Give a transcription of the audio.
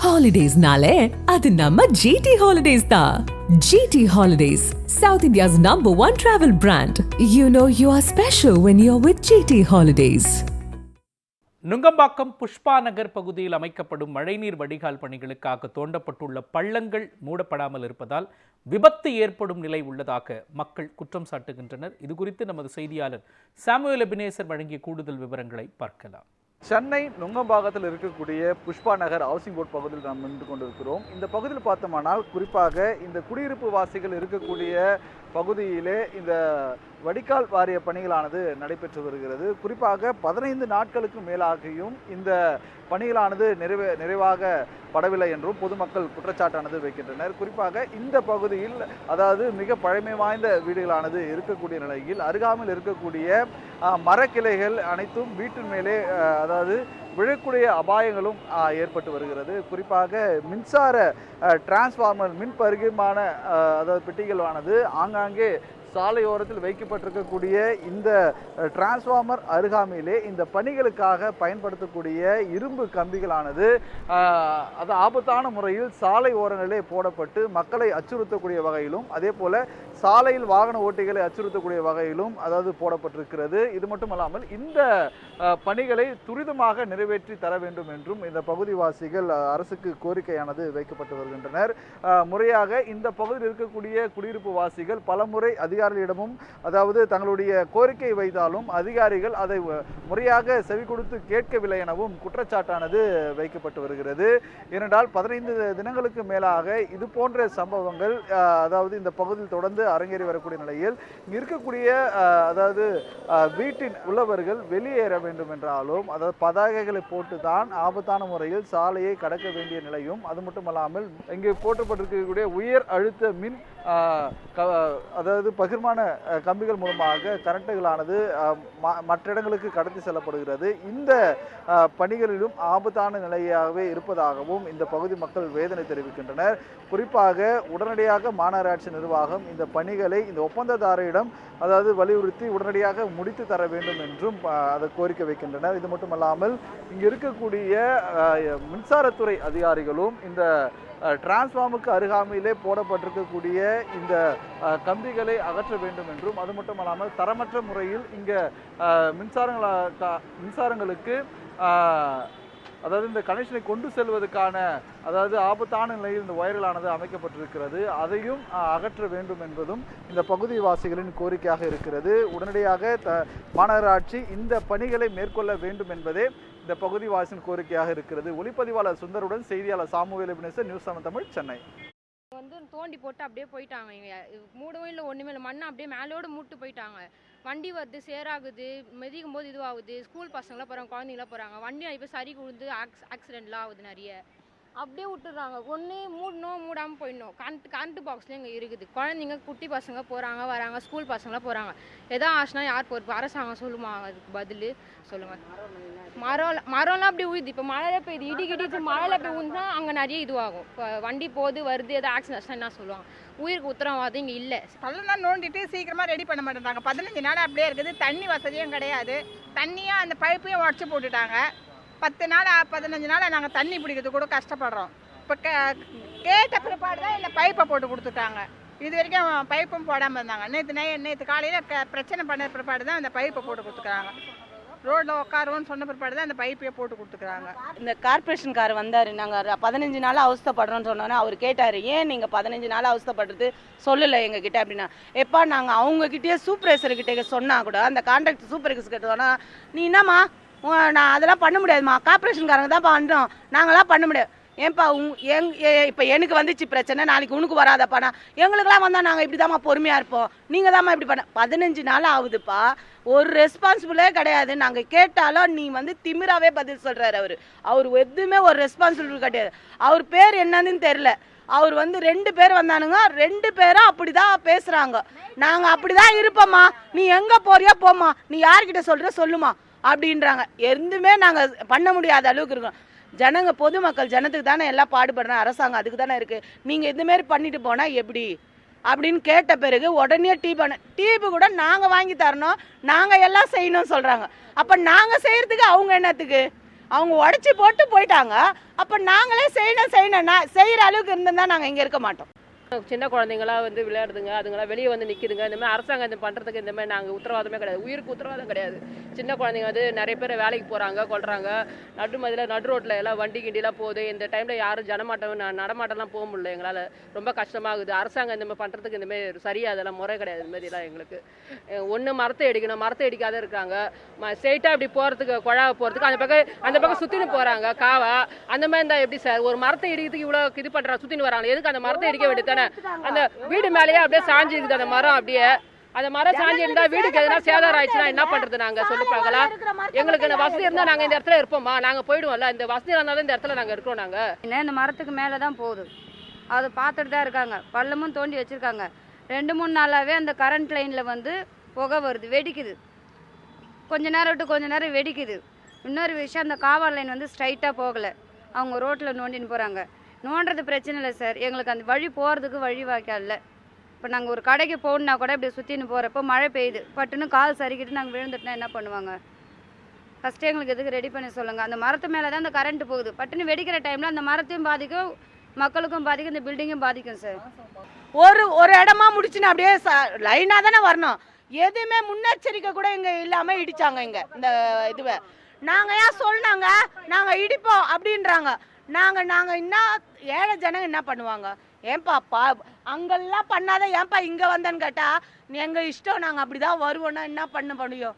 Holidays-nale, adu namma GT Holidays da. GT Holidays, South India's #1 travel brand. You know you are special when you're with GT Holidays. Nungambakkam Pushpa நகர் பகுதியில் அமைக்கப்படும் மழைநீர் வடிகால் பணிகளுக்காக தோண்டப்பட்டுள்ள பள்ளங்கள் மூடப்படாமல் இருப்பதால் விபத்து ஏற்படும் நிலை உள்ளதாக மக்கள் குற்றம் சாட்டுகின்றனர். இது குறித்து நமது செய்தியாளர் சாமுவேல் எபினேசர் வழங்கிய கூடுதல் விவரங்களை பார்க்கலாம். சென்னை நுங்கம்பாக்கத்தில் இருக்கக்கூடிய புஷ்பா நகர் ஹவுசிங் போர்ட் பகுதியில் நாம் நின்று கொண்டிருக்கிறோம். இந்த பகுதியில் பார்த்தோம்னால் குறிப்பாக இந்த குடியிருப்பு வாசிகள் இருக்கக்கூடிய பகுதியிலே இந்த வடிகால் வாரிய பணிகளானது நடைபெற்று வருகிறது. குறிப்பாக 15 நாட்களுக்கு மேலாகியும் இந்த பணிகளானது நிறைவாக படவில்லை என்றும் பொதுமக்கள் குற்றச்சாட்டானது வைக்கின்றனர். குறிப்பாக இந்த பகுதியில் அதாவது மிக பழமை வாய்ந்த வீடுகளானது இருக்கக்கூடிய நிலையில் அருகாமையில் இருக்கக்கூடிய மரக்கிளைகள் அனைத்தும் வீட்டின் மேலே அதாவது விழக்கூடிய அபாயங்களும் ஏற்பட்டு வருகிறது. குறிப்பாக மின்சார டிரான்ஸ்ஃபார்மர் மின் பருகமான அதாவது பெட்டிகளானது ஆங்காங்கே சாலையோரத்தில் வைக்கப்பட்டிருக்கக்கூடிய இந்த டிரான்ஸ்ஃபார்மர் அருகாமையிலே இந்த பணிகளுக்காக பயன்படுத்தக்கூடிய இரும்பு கம்பிகளானது அது ஆபத்தான முறையில் சாலை ஓரங்களிலே போடப்பட்டு மக்களை அச்சுறுத்தக்கூடிய வகையிலும் அதே போல சாலையில் வாகன ஓட்டிகளை அச்சுறுத்தக்கூடிய வகையிலும் அதாவது போடப்பட்டிருக்கிறது. இது மட்டுமல்லாமல் இந்த பணிகளை துரிதமாக நிறைவேற்றி தர வேண்டும் என்றும் இந்த பகுதிவாசிகள் அரசுக்கு கோரிக்கையானது வைக்கப்பட்டு வருகின்றனர். முறையாக இந்த பகுதியில் இருக்கக்கூடிய குடியிருப்பு வாசிகள் பலமுறை அதிகாரிகளிடமும் அதாவது தங்களுடைய கோரிக்கை வைத்தாலும் அதிகாரிகள் அதை முறையாக செவி கொடுத்து கேட்கவில்லை எனவும் குற்றச்சாட்டானது வைக்கப்பட்டு வருகிறது. ஏனென்றால் 15 தினங்களுக்கு மேலாக இது போன்ற சம்பவங்கள் அதாவது இந்த பகுதியில் தொடர்ந்து அரங்கேறி வரக்கூடிய நிலையில் இருக்கக்கூடிய அதாவது வீட்டின் உள்ளவர்கள் வெளியேற வேண்டும் என்றாலும் அதாவது பதாகைகளை போட்டு தான் ஆபத்தான முறையில் சாலையை கடக்க வேண்டிய நிலையும் அது மட்டுமல்லாமல் இங்கே போட்டப்பட்டிருக்கக்கூடிய உயர் அழுத்த மின் அதாவது பகிர்மான கம்பிகள் மூலமாக கரண்ட்டுகளானது மற்ற இடங்களுக்கு கடத்தி செல்லப்படுகிறது. இந்த பணிகளிலும் ஆபத்தான நிலையாகவே இருப்பதாகவும் இந்த பகுதி மக்கள் வேதனை தெரிவிக்கின்றனர். குறிப்பாக உடனடியாக மாநகராட்சி நிர்வாகம் இந்த பணிகளை இந்த ஒப்பந்ததாரரிடம் அதாவது வலியுறுத்தி உடனடியாக முடித்து தர வேண்டும் என்றும் அதை கோரிக்கை வைக்கின்றனர். இது மட்டுமல்லாமல் இங்கு இருக்கக்கூடிய மின்சாரத்துறை அதிகாரிகளும் இந்த டிரான்ஸ்ஃபார்முக்கு அருகாமையிலே போடப்பட்டிருக்கக்கூடிய இந்த கம்பிகளை அகற்ற வேண்டும் என்றும் அது மட்டுமல்லாமல் தரமற்ற முறையில் இங்கே மின்சாரங்களுக்கு அதாவது இந்த கனெக்ஷனை கொண்டு செல்வதற்கான அதாவது ஆபத்தான நிலையில் இந்த வயர்களானது அமைக்கப்பட்டிருக்கிறது. அதையும் அகற்ற வேண்டும் என்பதும் இந்த பகுதிவாசிகளின் கோரிக்கையாக இருக்கிறது. உடனடியாக மாநகராட்சி இந்த பணிகளை மேற்கொள்ள வேண்டும் என்பதே இந்த பகுதிவாசியின் கோரிக்கையாக இருக்கிறது. ஒளிப்பதிவாளர் சுந்தருடன் செய்தியாளர் Samuel Ebenezer, news 7 Tamil, Chennai. தோண்டி போட்டு அப்படியே போயிட்டாங்க. இங்கே மூடவும் இல்லை ஒன்றுமே இல்லை, மண்ணை அப்படியே மேலோடு மூட்டு போயிட்டாங்க. வண்டி வருது, சேராகுது, மெதிக்கும் போது இதுவாகுது. ஸ்கூல் பசங்களாம் போகிறாங்க, குழந்தைங்களாம் போகிறாங்க. வண்டி இப்போ சரி விழுந்து ஆக்சிடென்ட்லாம் ஆகுது நிறைய. அப்படியே விட்டுடுறாங்க. ஒன்று மூடணும், மூடாமல் போயிடணும். கரண்ட் பாக்ஸ்லேயும் இங்கே இருக்குது. குழந்தைங்க குட்டி பசங்க போகிறாங்க வராங்க, ஸ்கூல் பசங்களாம் போகிறாங்க. எதாவது ஆச்சுன்னா யார் பொறுப்பு? அரசாங்கம் சொல்லுமா? அதுக்கு பதில் சொல்லுங்கள். மரம்லாம் அப்படி உழுது. இப்போ மழையில பெய்யுது, இடிச்சு மழையில போய் உழுந்தா அங்கே நிறைய இதுவாகும். இப்போ வண்டி போகுது வருது, எதாவது ஆக்சிடென்ட் என்ன சொல்லுவாங்க? உயிருக்கு உத்தரவாதம் இங்கே இல்லை. பள்ளம் தான் நோண்டிட்டு சீக்கிரமாக ரெடி பண்ண மாட்டேறாங்க. 15 நாள் அப்படியே இருக்குது. தண்ணி வசதியும் கிடையாது. தண்ணியாக அந்த பைப்பையும் உடச்சி போட்டுட்டாங்க. 10 நாள் 15 நாள் நாங்கள் தண்ணி பிடிக்கிறது கூட கஷ்டப்படுறோம். இப்போ கேட்ட பிற்பாடு தான் இந்த பைப்பை போட்டு கொடுத்துட்டாங்க. இது வரைக்கும் பைப்பும் போடாமல் இருந்தாங்க. நேற்று காலையில் பிரச்சனை பண்ண பிற்பாடு தான் இந்த பைப்பை போட்டு கொடுத்துக்கிறாங்க. ரோட்டில் உட்காருவோன்னு சொன்ன பிற்பாடு தான் அந்த பைப்பையே போட்டு கொடுத்துக்கிறாங்க. இந்த கார்பரேஷன்கார் வந்தார். நாங்கள் 15 நாள் அவஸ்தைப்படுறோன்னு சொன்னோன்னே அவர் கேட்டார், ஏன் நீங்கள் 15 நாள் அவஸ்தைப்படுறது சொல்லலை எங்ககிட்ட அப்படின்னா. எப்பா நாங்கள் அவங்கக்கிட்டே சூப்பர்வைசர்கிட்ட சொன்னால் கூட அந்த கான்ட்ராக்ட் சூப்பர்வைசர் கிட்ட சொன்னால், நீ என்னம்மா நான் அதெல்லாம் பண்ண முடியாதுமா, கார்பரேஷன்காரங்க தான் பண்ணுறோம், நாங்களாம் பண்ண முடியாது. ஏன்பா இப்போ எனக்கு வந்துச்சு பிரச்சனை, நாளைக்கு உனக்கு வராதப்பாண்ணா. எங்களுக்கெல்லாம் வந்தால் நாங்கள் இப்படி தாம்மா பொறுமையாக இருப்போம், நீங்கள் தாம்மா இப்படி பண்ண. 15 நாள் ஆகுதுப்பா, ஒரு ரெஸ்பான்சிபிளே கிடையாது. நாங்கள் கேட்டாலும் நீ திமிராவே பதில் சொல்கிறாரு. அவர் எதுவுமே ஒரு ரெஸ்பான்சிபிலிட்டி கிடையாது. அவர் பேர் என்னன்னு தெரில. அவர் 2 பேர் வந்தானுங்க, 2 பேரும் அப்படிதான் பேசுகிறாங்க. நாங்கள் அப்படிதான் இருப்போம்மா, நீ எங்கே போறியோ போம்மா, நீ யார்கிட்ட சொல்கிற சொல்லுமா அப்படின்றாங்க. எதுவுமே நாங்கள் பண்ண முடியாத அளவுக்கு இருக்கோம். ஜனங்க பொதுமக்கள் ஜனத்துக்கு தானே எல்லாம் பாடுபடுறோம், அரசாங்கம் அதுக்கு தானே இருக்குது. நீங்கள் இதுமாரி பண்ணிட்டு போனால் எப்படி அப்படின்னு கேட்ட பிறகு உடனே டீப்பு கூட நாங்கள் வாங்கி தரணும், நாங்கள் எல்லாம் செய்யணும்னு சொல்கிறாங்க. அப்போ நாங்கள் செய்கிறதுக்கு அவங்க என்னத்துக்கு? அவங்க உடச்சி போட்டு போயிட்டாங்க. அப்போ நாங்களே செய்யணும் செய்கிற அளவுக்கு இருந்திருந்தா நாங்கள் இங்கே இருக்க மாட்டோம். சின்ன குழந்தைங்களாம் வந்து விளையாடுதுங்க, அதுங்களாம் வெளியே வந்து நிற்கிதுங்க. இந்த மாதிரி அரசாங்கம் இந்த பண்ணுறதுக்கு இந்த மாதிரி நாங்கள் உத்தரவாதமே கிடையாது, உயிருக்கு உத்தரவாதம் கிடையாது. சின்ன குழந்தைங்க வந்து நிறைய பேர் வேலைக்கு போகிறாங்க, கொள்கிறாங்க. நடு ரோட்டில் எல்லாம் வண்டி கிண்டிலாம் போகுது. இந்த டைமில் யாரும் நடமாட்டம்லாம் போக முடியல. எங்களால் ரொம்ப கஷ்டமாகுது. அரசாங்கம் இந்த மாதிரி பண்ணுறதுக்கு இந்தமாதிரி சரியாக அதெல்லாம் முறை கிடையாது. இந்த மாதிரிலாம் எங்களுக்கு ஒன்று மரத்தை அடிக்கணும், மரத்தை அடிக்காத இருக்காங்க. ஸ்ட்ரெயிட்டாக அப்படி போகிறதுக்கு குழாவை போகிறதுக்கு அந்த பக்கம் சுற்றின்னு போகிறாங்க காவா. அந்த மாதிரி இருந்தால் எப்படி சார்? ஒரு மரத்தை இடிக்கிறதுக்கு இவ்வளோ இது பண்ணுறா, சுற்றின்னு வராங்க. எதுக்கு அந்த மரத்தை இடிக்க வேண்டியது? அந்த வீடு மேலேயே அப்படியே சாஞ்சி இருக்குது அந்த மரம். அப்படியே அந்த மரம் சாஞ்சி இருந்தா வீடுக்கு எதுனா சேதாரம் ஆயிடுச்சுன்னா என்ன பண்றது? நாங்க சொல்லி பார்க்கலாம். எங்களுக்கு இந்த வசதி இருந்தா நாங்க இந்த இடத்துல இருப்போமா? நாங்க போயிடுவோம்ல. இந்த வசதி இருந்தாலும் இந்த இடத்துல நாங்க இருக்கிறோம். நாங்க இந்த மரத்துக்கு மேலதான் போகுது, அது பார்த்துட்டு தான் இருக்காங்க. பள்ளமும் தோண்டி வச்சிருக்காங்க. 2-3 நாளாவே அந்த கரண்ட் லைன்ல வந்து புகை வருது, வெடிக்குது. கொஞ்ச நேரம் விட்டு கொஞ்ச நேரம் வெடிக்குது. இன்னொரு விஷயம், அந்த காவல் லைன் வந்து ஸ்ட்ரைட்டா போகல, அவங்க ரோட்ல நோண்டின்னு போறாங்க. நோண்டுறது பிரச்சனை இல்லை சார், எங்களுக்கு அந்த வழி போகிறதுக்கு வழி வாய்க்கால. இப்போ நாங்கள் ஒரு கடைக்கு போகணுன்னா கூட இப்படி சுற்றின்னு போகிறப்போ மழை பெய்யுது, பட்டுன்னு கால் சரிக்கிட்டு நாங்கள் விழுந்துட்டுனா என்ன பண்ணுவாங்க? ஃபஸ்ட்டு எங்களுக்கு எதுக்கு ரெடி பண்ணி சொல்லுங்கள். அந்த மரத்து மேலே தான் அந்த கரண்ட் போகுது. பட்டுன்னு வெடிக்கிற டைமில் அந்த மரத்தையும் பாதிக்கும், மக்களுக்கும் பாதிக்கும், இந்த பில்டிங்கும் பாதிக்கும் சார். ஒரு இடமா முடிச்சுன்னு அப்படியே லைனாக தானே வரணும். எதுவுமே முன்னெச்சரிக்கை கூட இங்கே இல்லாமல் இடித்தாங்க. இங்கே இந்த இதுவை நாங்கள் ஏன் சொன்னாங்க, நாங்கள் இடிப்போம் அப்படின்றாங்க. நாங்கள் என்ன ஏழை ஜனங்க என்ன பண்ணுவாங்க? ஏன்பா அங்கெல்லாம் பண்ணாத ஏன்பா இங்கே வந்தேன்னு கேட்டால் எங்கள் இஷ்டம், நாங்கள் அப்படி தான் வருவோன்னா என்ன பண்ண முடியும்?